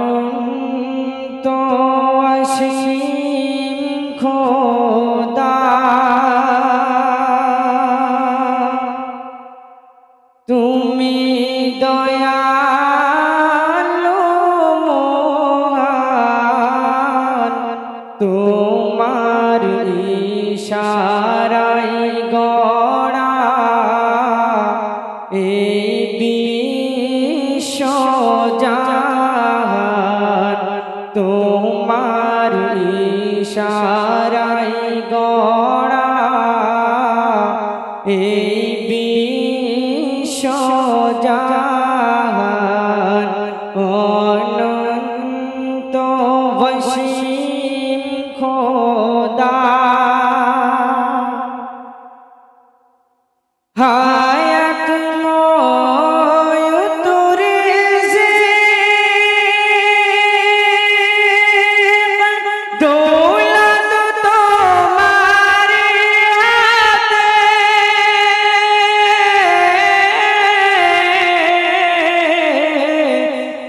অনন্ত অসীম খোদা তুমি দয়ালু মহান তোমার ইশারায় গড়া এই বিশ্বজাহান তোমার ইশারায় গড়া এই বিশ্বজাহান অনন্ত অসীম খোদা হায়াতময় তোরে যে দৌলত তোমার হাতে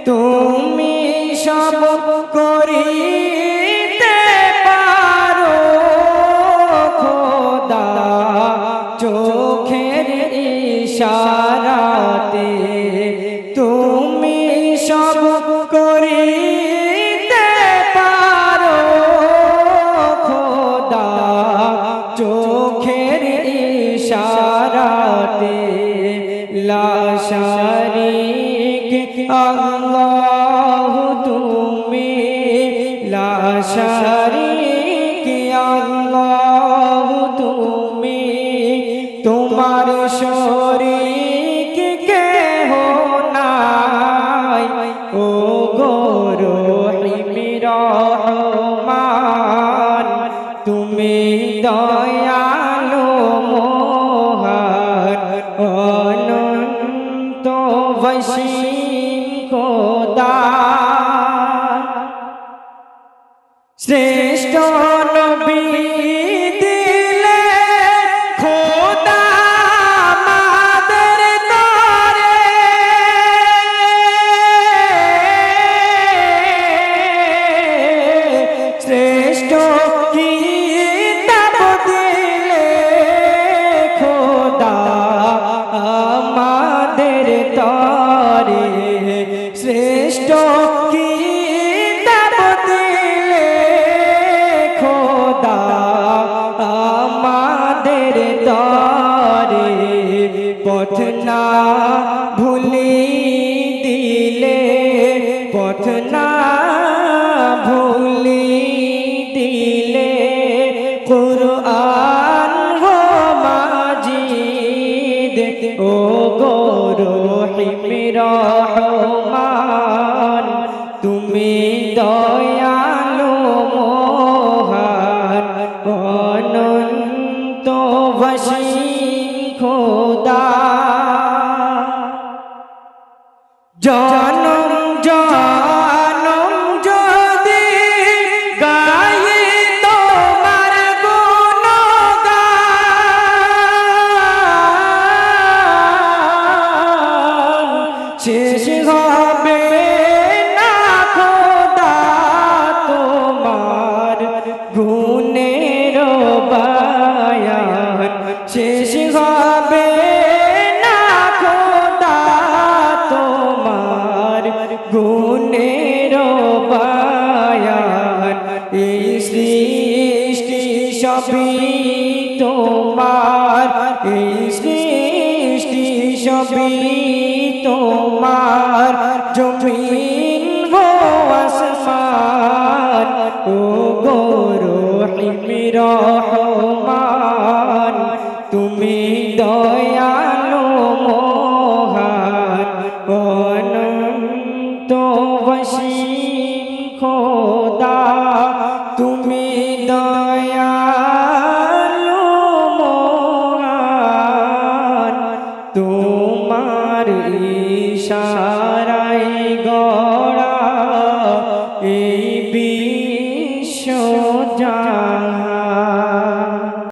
তুমি সব করিতে পারো খোদা চোখের ইশারাতে তুমি সব করিতে পারো খোদা চোখের ইশারাতে লা শারীক আল্লাহ তুমি লা শারীক আল্লাহ তুমি তোমার শরীক কেহ নাই ও গো রহিম রহমান তুমি দয়ালু মহান অনন্ত অসীম খোদা শ্রেষ্ঠ নবী দিলে খোদা আমাদের তরে শ্রেষ্ঠ কিতাব দিলে খোদা আমাদের তরে শ্রেষ্ঠ কিতাব দিলে খোদা আমাদের তরে পথ না ভুলি দিলে পথ না ভুলি দিলে কুরআন ও মাজিদ ও গো রহিম রহমান তুমি দয়ালু মহান অনন্ত অসীম খোদা জনম জনম যদি গাই তোমার গুণগান শেষ হবে না খোদা তোমার গুণের বয়ান শেষ হবে না খোদা তোমার গুণের বয়ান এই সৃষ্টি সবই তোমার এই সৃষ্টি সবই তোমার জমিন ও আসমান ও গো রহিম রহমান